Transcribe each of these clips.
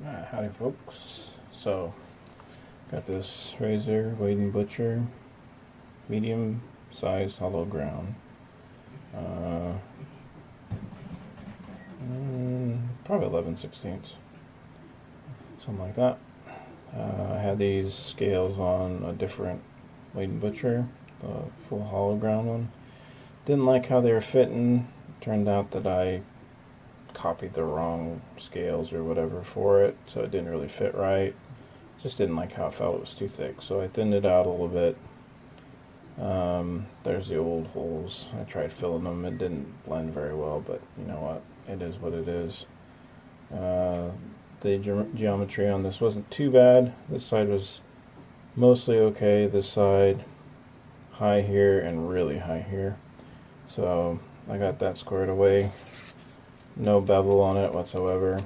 Howdy folks. So got this razor, Wade & Butcher, medium size hollow ground. Probably 11/16, something like that. I had these scales on a different Wade & Butcher, the full hollow ground one. Didn't like how they were fitting. Turned out that I copied the wrong scales or whatever for it, so it didn't really fit right. Just didn't like how it felt. It was too thick, so I thinned it out a little bit. There's the old holes. I tried filling them. It didn't blend very well, but you know what? It is what it is. The geometry on this wasn't too bad. This side was mostly okay. This side high here and really high here. So I got that squared away. No bevel on it whatsoever.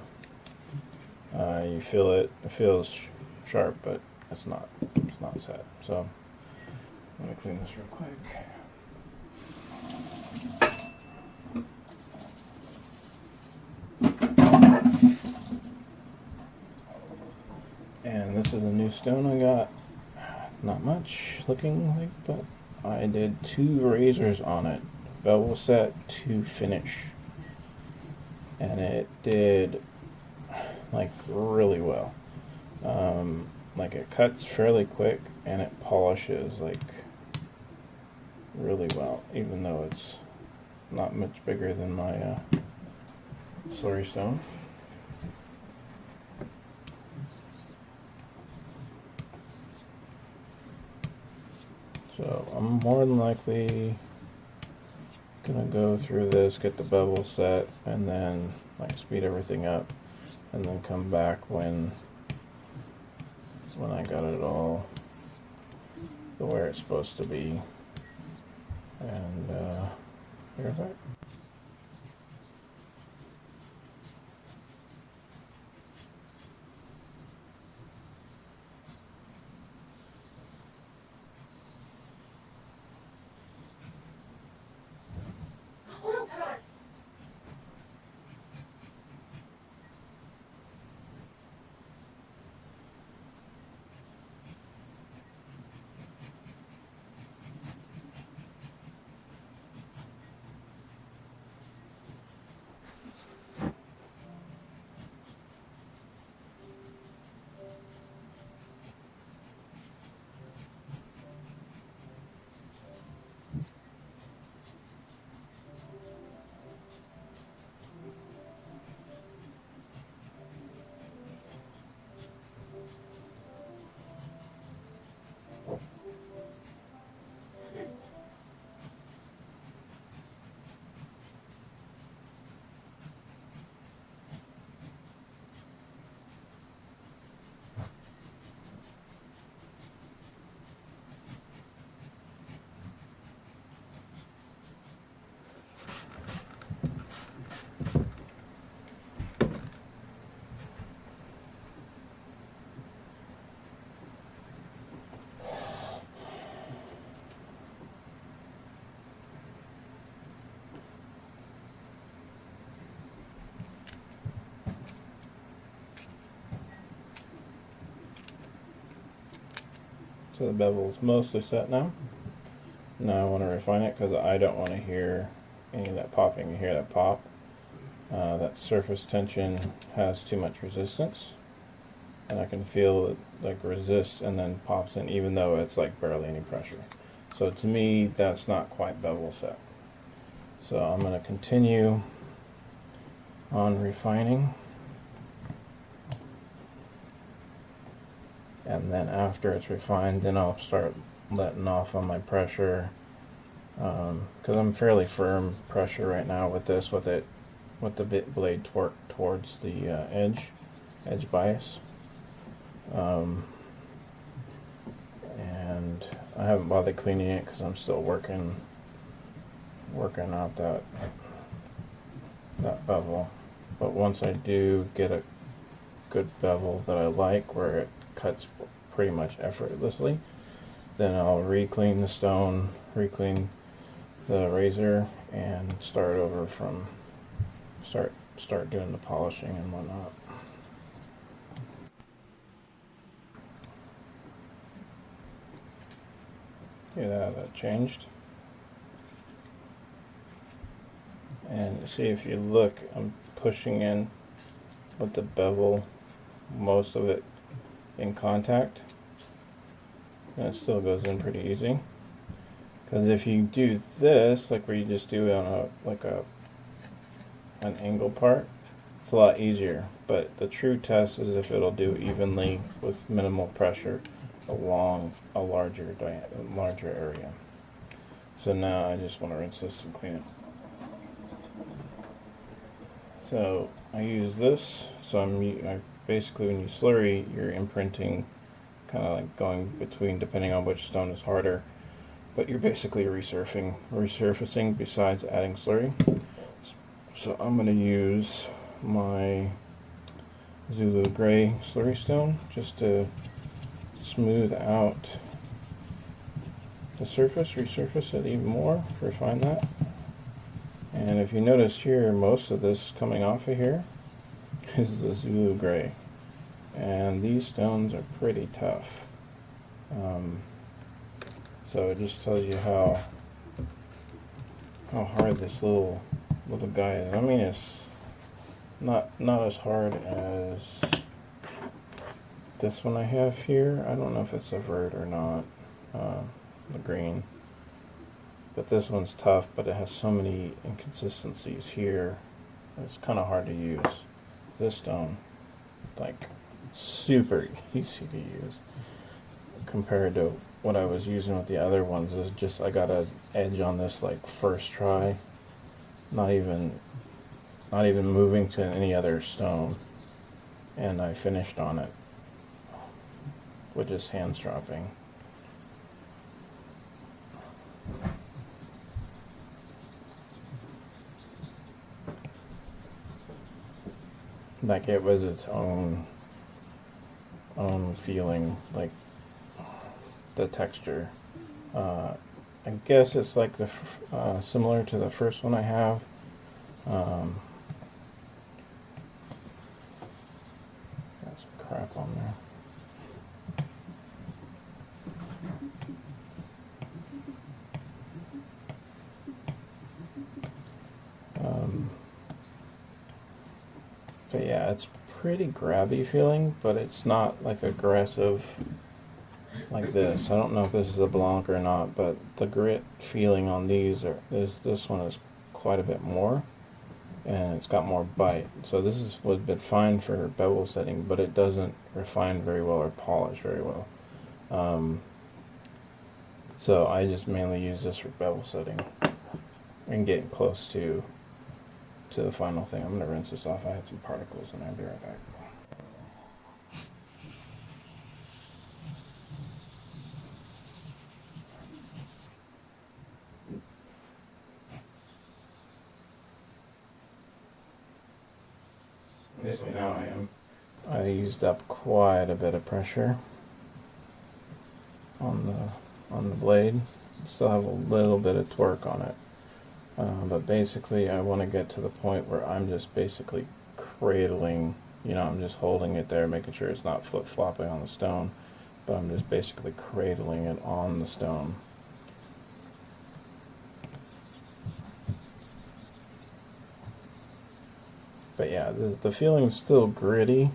You feel it. It feels sharp, but it's not set. So let me clean this real quick. And this is a new stone I got. Not much looking like, but I did 2 razors on it. Bevel set to finish. And it did like really well. Like it cuts fairly quick and it polishes like really well, even though it's not much bigger than my slurry stone. So I'm more than likely gonna go through this, get the bevel set, and then like speed everything up, and then come back when I got it all the where it's supposed to be. And here's that. So the bevel is mostly set now. Now I want to refine it because I don't want to hear any of that popping. You hear that pop? That surface tension has too much resistance, and I can feel it like resists and then pops in, even though it's like barely any pressure. So to me, that's not quite bevel set. So I'm going to continue on refining. And then after it's refined, then I'll start letting off on my pressure, because I'm fairly firm pressure right now with this, with the blade torque towards the edge bias. And I haven't bothered cleaning it because I'm still working out that bevel. But once I do get a good bevel that I like, where it cuts pretty much effortlessly, then I'll re-clean the stone, re-clean the razor, and start over from start doing the polishing and whatnot. Yeah, that changed. And see, if you look, I'm pushing in with the bevel, most of it in contact, and it still goes in pretty easy. Because if you do this, like where you just do it on an angle part, it's a lot easier. But the true test is if it'll do evenly with minimal pressure along a larger area. So now I just want to rinse this and clean it. So I use this. So I basically, when you slurry, you're imprinting, kind of like going between, depending on which stone is harder. But you're basically resurfacing besides adding slurry. So I'm going to use my Zulu Gray slurry stone just to smooth out the surface, resurface it even more, refine that. And if you notice here, most of this coming off of here is the Zulu Gray. And these stones are pretty tough. So it just tells you how hard this little guy is. I mean, it's not as hard as this one I have here. I don't know if it's a vert or not, the green. But this one's tough, but it has so many inconsistencies here. It's kind of hard to use. This stone, like, super easy to use compared to what I was using with the other ones. Is just I got an edge on this like first try, not even moving to any other stone, and I finished on it with just hands dropping. Like it was its own feeling, like the texture. I guess it's like the similar to the first one I have. Got some crap on there. But yeah, it's pretty grabby feeling, but it's not like aggressive like this. I don't know if this is a Blanc or not, but the grit feeling on these this one is quite a bit more, and it's got more bite. So this would have been fine for bevel setting, but it doesn't refine very well or polish very well. So I just mainly use this for bevel setting and getting close to the final thing. I'm going to rinse this off. I had some particles and I'll be right back. So now I used up quite a bit of pressure on the blade. Still have a little bit of torque on it. But basically I want to get to the point where I'm just basically cradling, I'm just holding it there, making sure it's not flip-flopping on the stone, but I'm just basically cradling it on the stone. But yeah, the feeling's still gritty,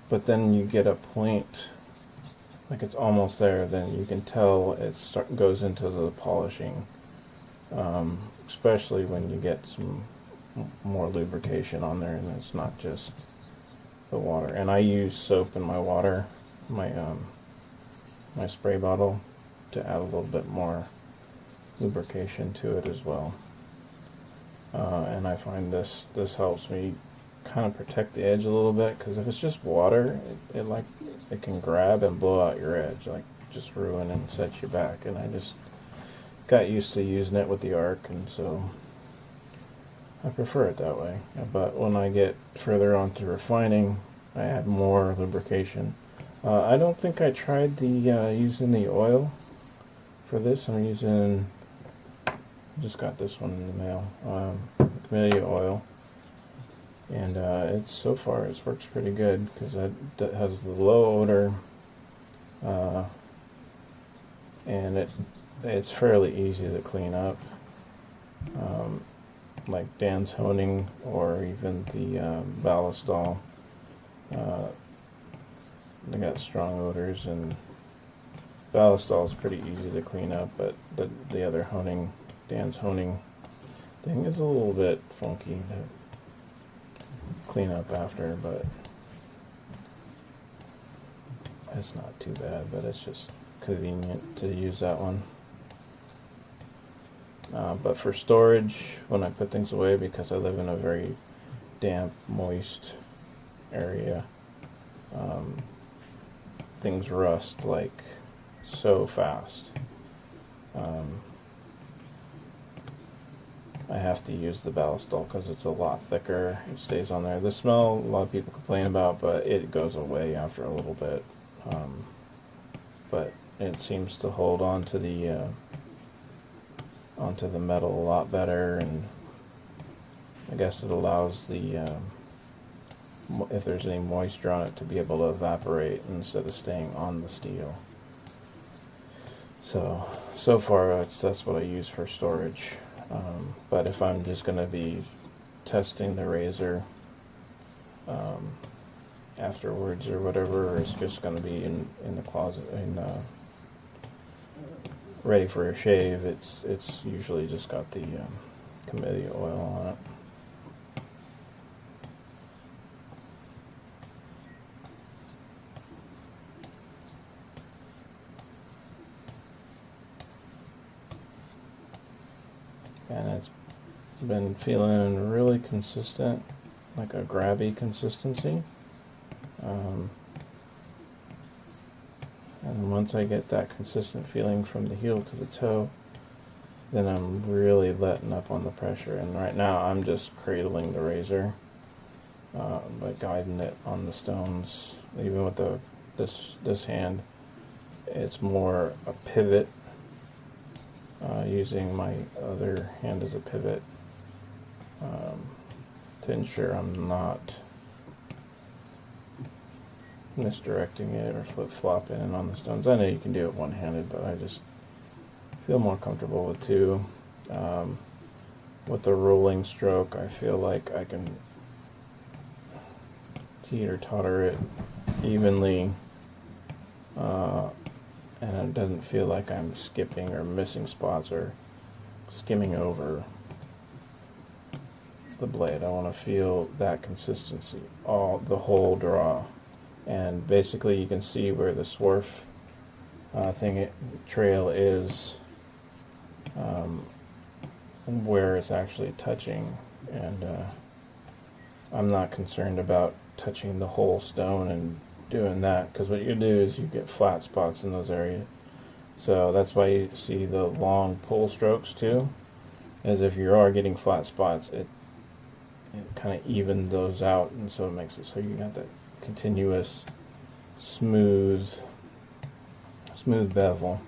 but then you get a point, like it's almost there, then you can tell it goes into the polishing. Especially when you get some more lubrication on there and it's not just the water. And I use soap in my water, my spray bottle, to add a little bit more lubrication to it as well. And I find this helps me kind of protect the edge a little bit, because if it's just water, it can grab and blow out your edge, like just ruin and set you back. And I just got used to using it with the arc, and so I prefer it that way. But when I get further on to refining, I add more lubrication. I don't think I tried the using the oil for this. I'm using, just got this one in the mail, camellia oil, and so far it works pretty good, because it has the low odor, and it it's fairly easy to clean up. Like Dan's honing or even the ballistol, they got strong odors, and ballistol is pretty easy to clean up, but the other honing, Dan's honing thing, is a little bit funky to clean up after, but it's not too bad, but it's just convenient to use that one. But for storage, when I put things away, because I live in a very damp, moist area, things rust like so fast. I have to use the ballistol because it's a lot thicker. It stays on there. The smell, a lot of people complain about, but it goes away after a little bit. But it seems to hold on to the onto the metal a lot better, and I guess it allows the if there's any moisture on it to be able to evaporate instead of staying on the steel. So far that's what I use for storage. But if I'm just going to be testing the razor afterwards or whatever, or it's just going to be in the closet ready for a shave, it's usually just got the committee oil on it. And it's been feeling really consistent, like a grabby consistency. And once I get that consistent feeling from the heel to the toe, then I'm really letting up on the pressure. And right now I'm just cradling the razor, by guiding it on the stones. Even with this hand, it's more a pivot, using my other hand as a pivot, to ensure I'm not misdirecting it or flip-flopping it on the stones. I know you can do it one-handed, but I just feel more comfortable with two. With the rolling stroke, I feel like I can teeter-totter it evenly, and it doesn't feel like I'm skipping or missing spots or skimming over the blade. I want to feel that consistency the whole draw. And basically you can see where the swarf trail is, where it's actually touching, and I'm not concerned about touching the whole stone and doing that, because what you do is you get flat spots in those areas. So that's why you see the long pull strokes too, as if you are getting flat spots, it kind of evens those out, and so it makes it so you got that continuous smooth bevel.